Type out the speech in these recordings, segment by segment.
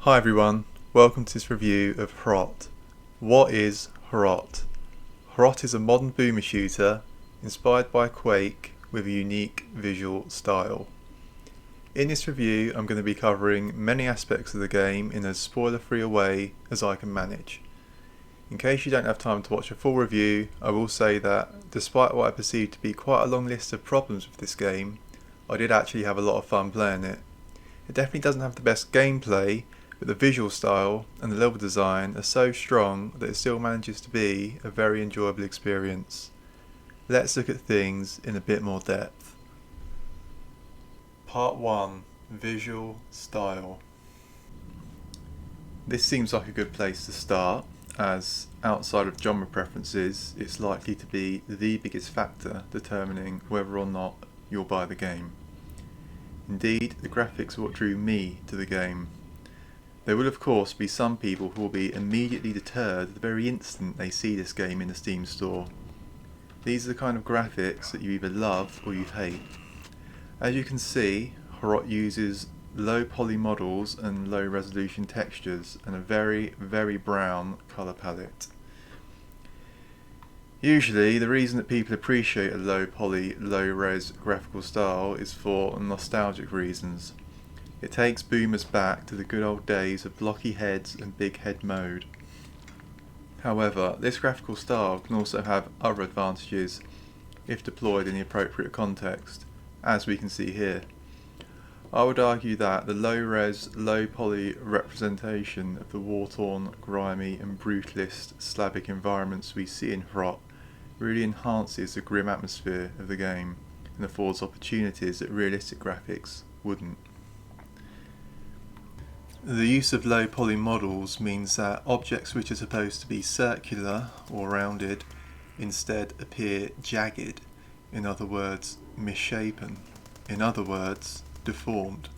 Hi everyone, welcome to this review of Hrot. What is Hrot? Hrot is a modern boomer shooter inspired by Quake with a unique visual style. In this review I'm going to be covering many aspects of the game in as spoiler-free a way as I can manage. In case you don't have time to watch a full review, I will say that despite what I perceive to be quite a long list of problems with this game, I did actually have a lot of fun playing it. It definitely doesn't have the best gameplay, but the visual style and the level design are so strong that it still manages to be a very enjoyable experience. Let's look at things in a bit more depth. Part 1. Visual Style. This seems like a good place to start, as outside of genre preferences, it's likely to be the biggest factor determining whether or not you'll buy the game. Indeed, the graphics are what drew me to the game. There will of course be some people who will be immediately deterred the very instant they see this game in the Steam store. These are the kind of graphics that you either love or you hate. As you can see, Hrot uses low poly models and low resolution textures and a very brown colour palette. Usually the reason that people appreciate a low poly, low res graphical style is for nostalgic reasons. It takes boomers back to the good old days of blocky heads and big head mode. However, this graphical style can also have other advantages if deployed in the appropriate context, as we can see here. I would argue that the low-res, low-poly representation of the war-torn, grimy and brutalist Slavic environments we see in Hrot really enhances the grim atmosphere of the game and affords opportunities that realistic graphics wouldn't. The use of low poly models means that objects which are supposed to be circular or rounded instead appear jagged, in other words misshapen, in other words deformed.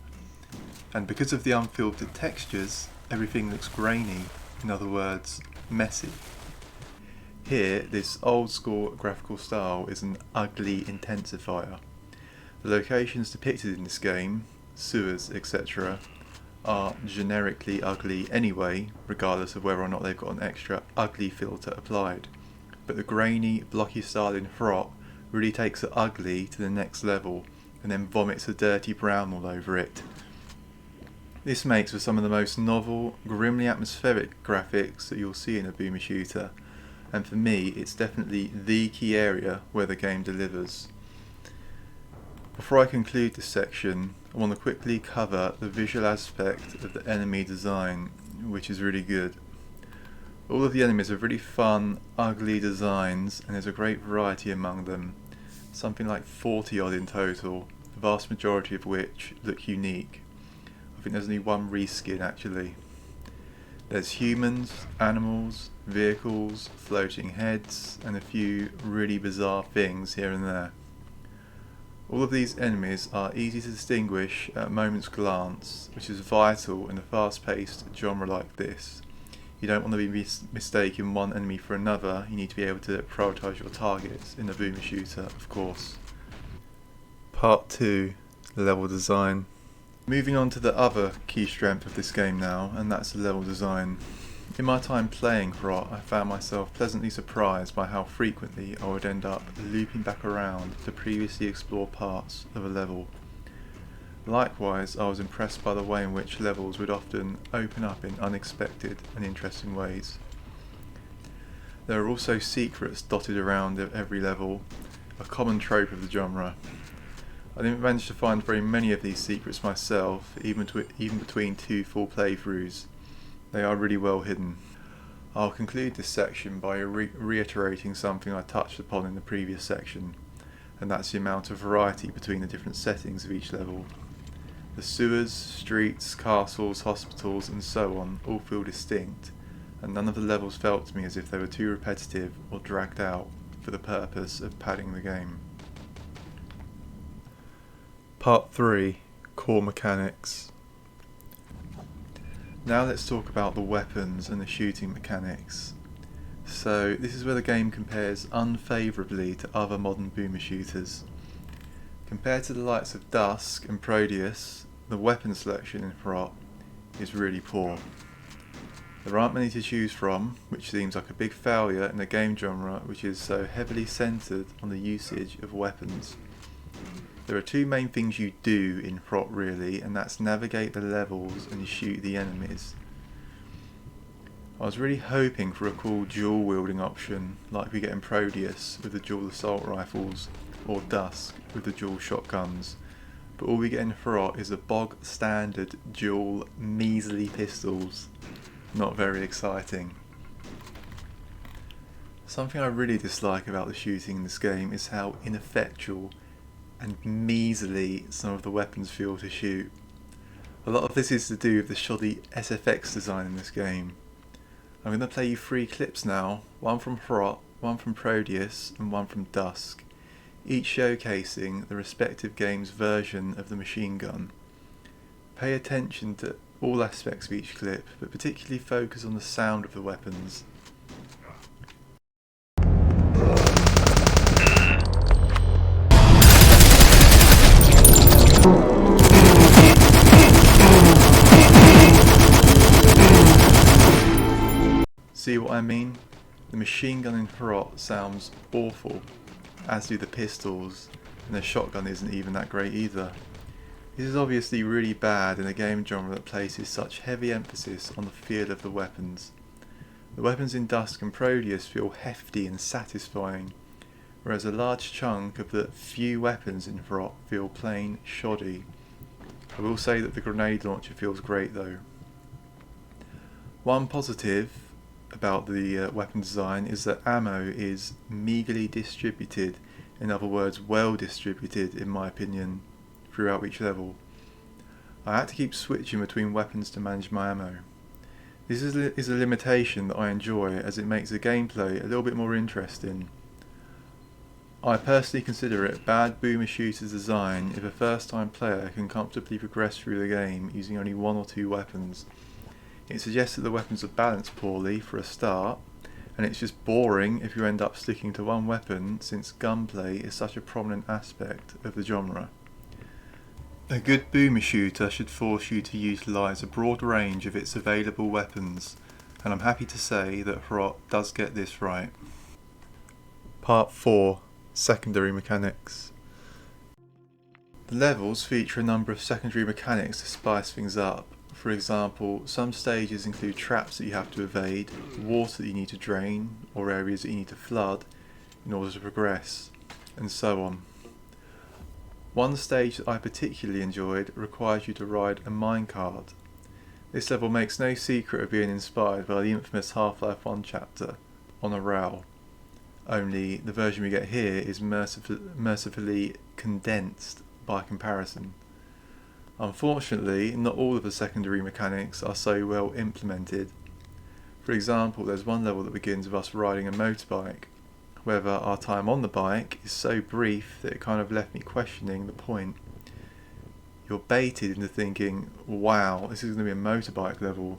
And because of the unfiltered textures, everything looks grainy, in other words messy. Here, this old school graphical style is an ugly intensifier. The locations depicted in this game, sewers, etc., are generically ugly anyway, regardless of whether or not they've got an extra ugly filter applied. But the grainy, blocky style in Hrot really takes the ugly to the next level and then vomits a dirty brown all over it. This makes for some of the most novel, grimly atmospheric graphics that you'll see in a boomer shooter, and for me it's definitely the key area where the game delivers. Before I conclude this section, I want to quickly cover the visual aspect of the enemy design, which is really good. All of the enemies have really fun, ugly designs, and there's a great variety among them, something like 40 odd in total, the vast majority of which look unique. I think there's only one reskin actually. There's humans, animals, vehicles, floating heads, and a few really bizarre things here and there. All of these enemies are easy to distinguish at a moment's glance, which is vital in a fast-paced genre like this. You don't want to be mistaking one enemy for another, you need to be able to prioritise your targets in a boomer shooter, of course. Part 2. Level Design. Moving on to the other key strength of this game now, and that's the level design. In my time playing Hrot, I found myself pleasantly surprised by how frequently I would end up looping back around to previously explored parts of a level. Likewise, I was impressed by the way in which levels would often open up in unexpected and interesting ways. There are also secrets dotted around every level, a common trope of the genre. I didn't manage to find very many of these secrets myself, even between two full playthroughs. They are really well hidden. I'll conclude this section by reiterating something I touched upon in the previous section, and that's the amount of variety between the different settings of each level. The sewers, streets, castles, hospitals and so on all feel distinct, and none of the levels felt to me as if they were too repetitive or dragged out for the purpose of padding the game. Part 3. Core Mechanics. Now let's talk about the weapons and the shooting mechanics. So this is where the game compares unfavourably to other modern boomer shooters. Compared to the likes of Dusk and Proteus, the weapon selection in Hrot is really poor. There aren't many to choose from, which seems like a big failure in a game genre which is so heavily centred on the usage of weapons. There are two main things you do in Hrot really, and that's navigate the levels and shoot the enemies. I was really hoping for a cool dual wielding option like we get in Proteus with the dual assault rifles, or Dusk with the dual shotguns, but all we get in Hrot is a bog standard dual measly pistols. Not very exciting. Something I really dislike about the shooting in this game is how ineffectual and measly some of the weapons feel to shoot. A lot of this is to do with the shoddy SFX design in this game. I'm going to play you 3 clips now, one from Hrot, one from Proteus and one from Dusk, each showcasing the respective game's version of the machine gun. Pay attention to all aspects of each clip, but particularly focus on the sound of the weapons. See what I mean? The machine gun in Hrot sounds awful, as do the pistols, and the shotgun isn't even that great either. This is obviously really bad in a game genre that places such heavy emphasis on the feel of the weapons. The weapons in Dusk and Proteus feel hefty and satisfying, whereas a large chunk of the few weapons in Hrot feel plain shoddy. I will say that the grenade launcher feels great though. One positive about the weapon design is that ammo is meagerly distributed, in other words well distributed in my opinion, throughout each level. I had to keep switching between weapons to manage my ammo. This is a limitation that I enjoy as it makes the gameplay a little bit more interesting. I personally consider it bad boomer shooter's design if a first time player can comfortably progress through the game using only 1 or 2 weapons. It suggests that the weapons are balanced poorly for a start, and it's just boring if you end up sticking to one weapon since gunplay is such a prominent aspect of the genre. A good boomer shooter should force you to utilise a broad range of its available weapons, and I'm happy to say that Hrot does get this right. Part 4. Secondary Mechanics. The levels feature a number of secondary mechanics to spice things up. For example, some stages include traps that you have to evade, water that you need to drain, or areas that you need to flood in order to progress, and so on. One stage that I particularly enjoyed requires you to ride a minecart. This level makes no secret of being inspired by the infamous Half-Life 1 chapter, On a Rail, only the version we get here is mercifully condensed by comparison. Unfortunately, not all of the secondary mechanics are so well implemented. For example, there's one level that begins with us riding a motorbike. However, our time on the bike is so brief that it kind of left me questioning the point. You're baited into thinking, wow, this is going to be a motorbike level,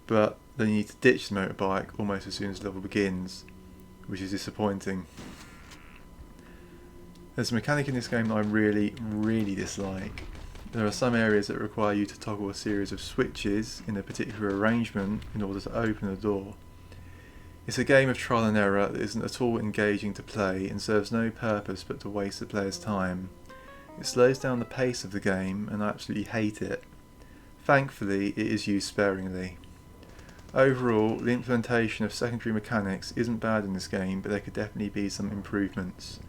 but then you need to ditch the motorbike almost as soon as the level begins, which is disappointing. There's a mechanic in this game that I really dislike. There are some areas that require you to toggle a series of switches in a particular arrangement in order to open a door. It's a game of trial and error that isn't at all engaging to play and serves no purpose but to waste the player's time. It slows down the pace of the game and I absolutely hate it. Thankfully, it is used sparingly. Overall, the implementation of secondary mechanics isn't bad in this game, but there could definitely be some improvements.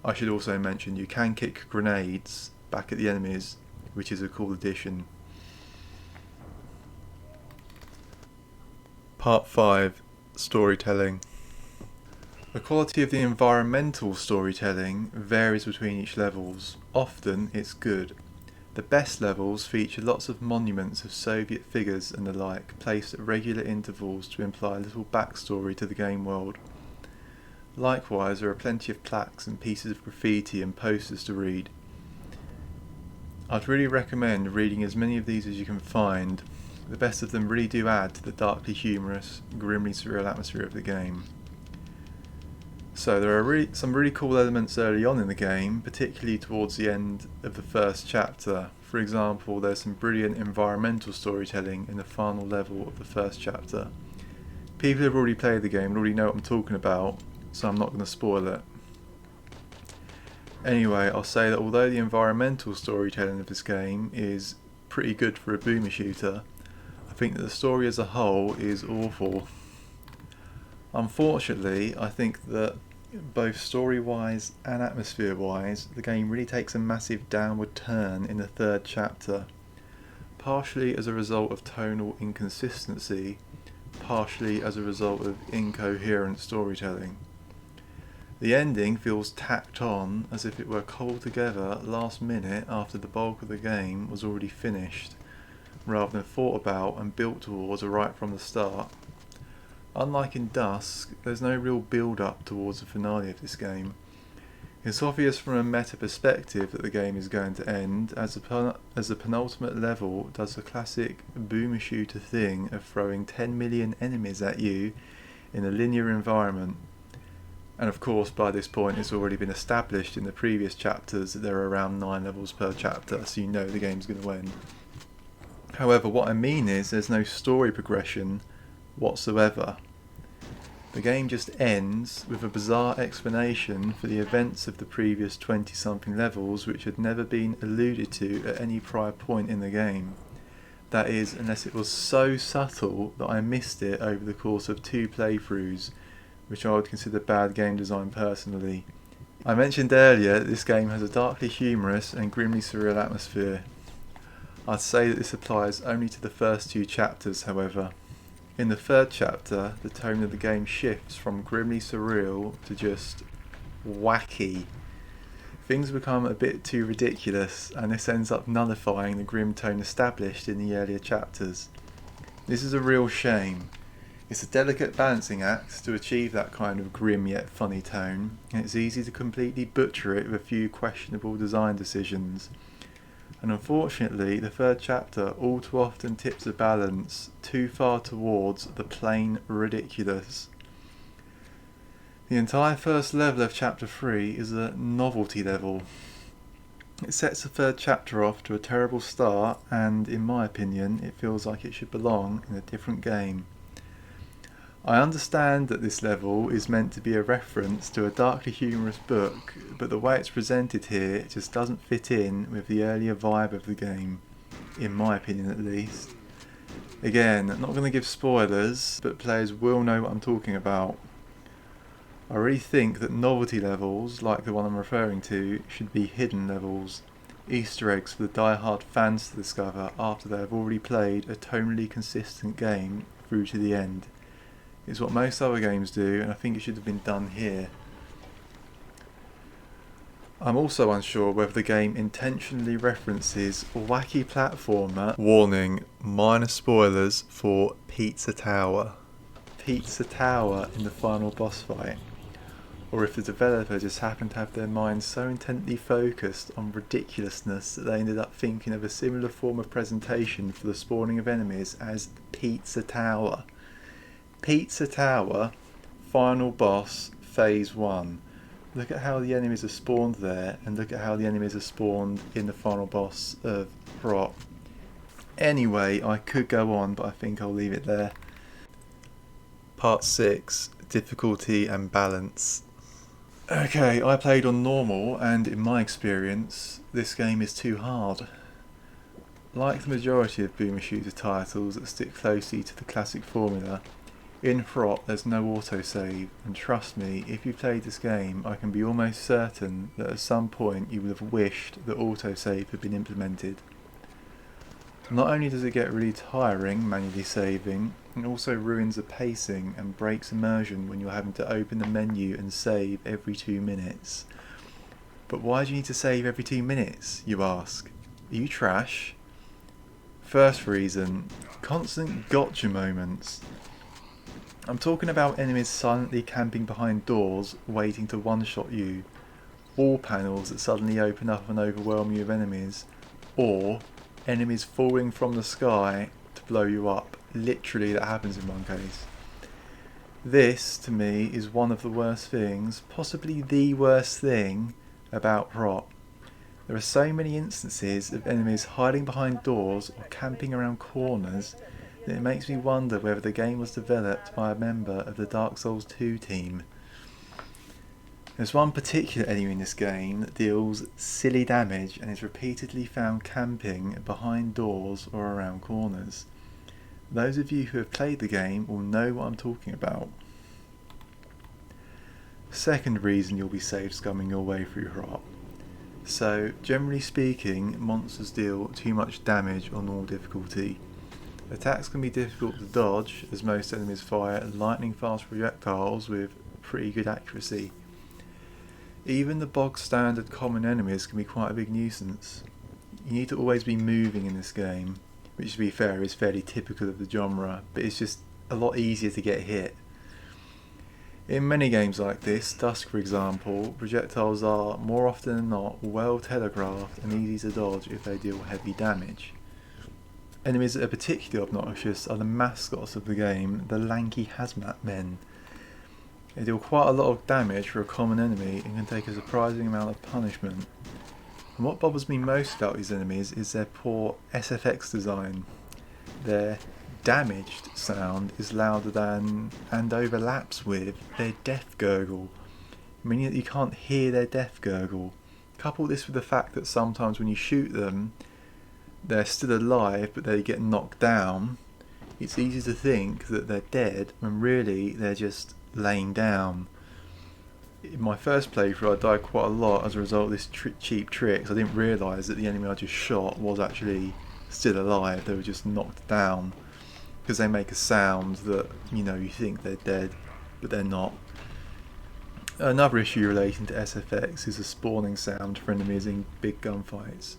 I should also mention you can kick grenades back at the enemies, which is a cool addition. Part 5. Storytelling. The quality of the environmental storytelling varies between each levels. Often it's good. The best levels feature lots of monuments of Soviet figures and the like, placed at regular intervals to imply a little backstory to the game world. Likewise, there are plenty of plaques and pieces of graffiti and posters to read. I'd really recommend reading as many of these as you can find. The best of them really do add to the darkly humorous, grimly surreal atmosphere of the game. So there are some really cool elements early on in the game, particularly towards the end of the first chapter. For example, there's some brilliant environmental storytelling in the final level of the first chapter. People who've already played the game already know what I'm talking about, so I'm not going to spoil it. Anyway, I'll say that although the environmental storytelling of this game is pretty good for a boomer shooter, I think that the story as a whole is awful. Unfortunately, I think that both story-wise and atmosphere-wise, the game really takes a massive downward turn in the third chapter, partially as a result of tonal inconsistency, partially as a result of incoherent storytelling. The ending feels tacked on as if it were cobbled together last minute after the bulk of the game was already finished, rather than thought about and built towards right from the start. Unlike in Dusk, there's no real build-up towards the finale of this game. It's obvious from a meta perspective that the game is going to end, as the penultimate level does the classic boomer shooter thing of throwing 10 million enemies at you in a linear environment. And of course, by this point it's already been established in the previous chapters that there are around 9 levels per chapter, so you know the game's going to end. However, what I mean is there's no story progression whatsoever. The game just ends with a bizarre explanation for the events of the previous 20-something levels which had never been alluded to at any prior point in the game. That is, unless it was so subtle that I missed it over the course of 2 playthroughs, which I would consider bad game design personally. I mentioned earlier that this game has a darkly humorous and grimly surreal atmosphere. I'd say that this applies only to the first 2 chapters, however. In the third chapter, the tone of the game shifts from grimly surreal to just wacky. Things become a bit too ridiculous, and this ends up nullifying the grim tone established in the earlier chapters. This is a real shame. It's a delicate balancing act to achieve that kind of grim yet funny tone, and it's easy to completely butcher it with a few questionable design decisions. And unfortunately, the third chapter all too often tips the balance too far towards the plain ridiculous. The entire first level of chapter 3 is a novelty level. It sets the third chapter off to a terrible start, and in my opinion, it feels like it should belong in a different game. I understand that this level is meant to be a reference to a darkly humorous book, but the way it's presented here just doesn't fit in with the earlier vibe of the game, in my opinion at least. Again, I'm not going to give spoilers, but players will know what I'm talking about. I really think that novelty levels, like the one I'm referring to, should be hidden levels, Easter eggs for the die-hard fans to discover after they have already played a tonally consistent game through to the end. It's what most other games do, and I think it should have been done here. I'm also unsure whether the game intentionally references wacky platformer. Warning, minor spoilers for Pizza Tower. Pizza Tower in the final boss fight. Or if the developer just happened to have their minds so intently focused on ridiculousness that they ended up thinking of a similar form of presentation for the spawning of enemies as Pizza Tower. Pizza Tower, final boss, phase 1. Look at how the enemies are spawned there, and look at how the enemies are spawned in the final boss of Hrot. Anyway, I could go on, but I think I'll leave it there. Part 6, difficulty and balance. Okay, I played on normal, and in my experience, this game is too hard. Like the majority of boomer shooter titles that stick closely to the classic formula, in Hrot there's no autosave, and trust me, if you played this game, I can be almost certain that at some point you would have wished that autosave had been implemented. Not only does it get really tiring manually saving, it also ruins the pacing and breaks immersion when you're having to open the menu and save every 2 minutes. But why do you need to save every 2 minutes, you ask? Are you trash? First reason, constant gotcha moments. I'm talking about enemies silently camping behind doors, waiting to one-shot you, wall panels that suddenly open up and overwhelm you with enemies, or enemies falling from the sky to blow you up. Literally, that happens in one case. This, to me, is one of the worst things, possibly the worst thing, about Hrot. There are so many instances of enemies hiding behind doors or camping around corners that it makes me wonder whether the game was developed by a member of the Dark Souls 2 team. There's one particular enemy in this game that deals silly damage and is repeatedly found camping behind doors or around corners. Those of you who have played the game will know what I'm talking about. Second reason you'll be safe scumming your way through Hrot. So, generally speaking, monsters deal too much damage on normal difficulty. Attacks can be difficult to dodge, as most enemies fire lightning fast projectiles with pretty good accuracy. Even the bog standard common enemies can be quite a big nuisance. You need to always be moving in this game, which to be fair is fairly typical of the genre, but it's just a lot easier to get hit. In many games like this, Dusk for example, projectiles are, more often than not, well telegraphed and easy to dodge if they deal heavy damage. Enemies that are particularly obnoxious are the mascots of the game, the lanky hazmat men. They deal quite a lot of damage for a common enemy and can take a surprising amount of punishment. And what bothers me most about these enemies is their poor SFX design. Their damaged sound is louder than, and overlaps with, their death gurgle, meaning that you can't hear their death gurgle. Couple this with the fact that sometimes when you shoot them, they're still alive but they get knocked down. It's easy to think that they're dead when really they're just laying down. In my first playthrough I died quite a lot as a result of this cheap trick. I didn't realise that the enemy I just shot was actually still alive. They were just knocked down because they make a sound that, you know, you think they're dead but they're not. Another issue relating to SFX is the spawning sound for enemies in big gunfights.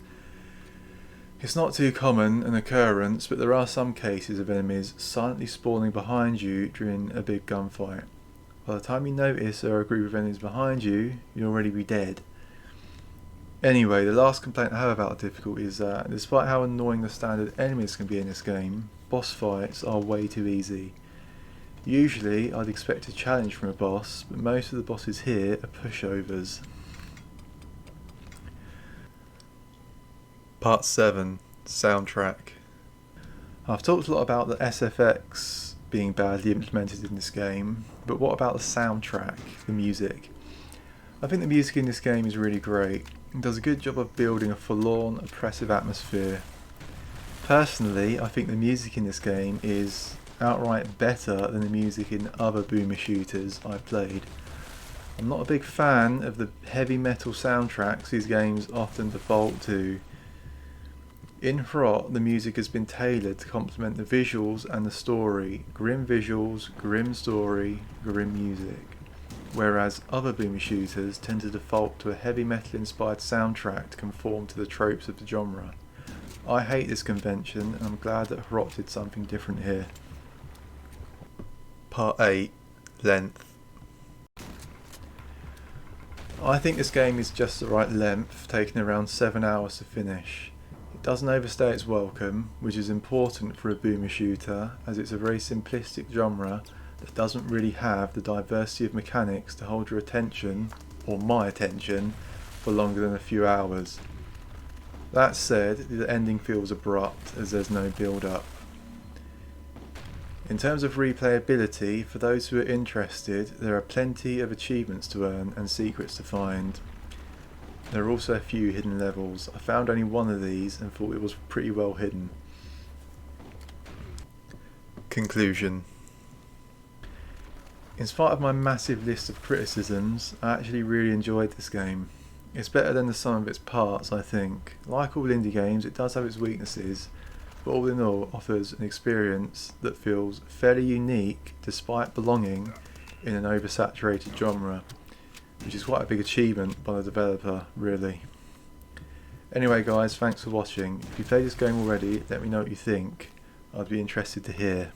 It's not too common an occurrence, but there are some cases of enemies silently spawning behind you during a big gunfight. By the time you notice there are a group of enemies behind you, you'll already be dead. Anyway, the last complaint I have about the difficulty is that, despite how annoying the standard enemies can be in this game, boss fights are way too easy. Usually, I'd expect a challenge from a boss, but most of the bosses here are pushovers. Part 7. Soundtrack. I've talked a lot about the SFX being badly implemented in this game, but what about the soundtrack, the music? I think the music in this game is really great. It does a good job of building a forlorn, oppressive atmosphere. Personally, I think the music in this game is outright better than the music in other boomer shooters I've played. I'm not a big fan of the heavy metal soundtracks these games often default to. In Hrot, the music has been tailored to complement the visuals and the story. Grim visuals, grim story, grim music. Whereas other boomer shooters tend to default to a heavy metal inspired soundtrack to conform to the tropes of the genre. I hate this convention and I'm glad that Hrot did something different here. Part 8. Length. I think this game is just the right length, taking around 7 hours to finish. It doesn't overstay its welcome, which is important for a boomer shooter, as it's a very simplistic genre that doesn't really have the diversity of mechanics to hold your attention, or my attention, for longer than a few hours. That said, the ending feels abrupt as there's no build-up. In terms of replayability, for those who are interested, there are plenty of achievements to earn and secrets to find. There are also a few hidden levels. I found only one of these and thought it was pretty well hidden. Conclusion. In spite of my massive list of criticisms, I actually really enjoyed this game. It's better than the sum of its parts, I think. Like all indie games, it does have its weaknesses, but all in all offers an experience that feels fairly unique despite belonging in an oversaturated genre, which is quite a big achievement by the developer, really. Anyway guys, thanks for watching. If you've played this game already, let me know what you think. I'd be interested to hear.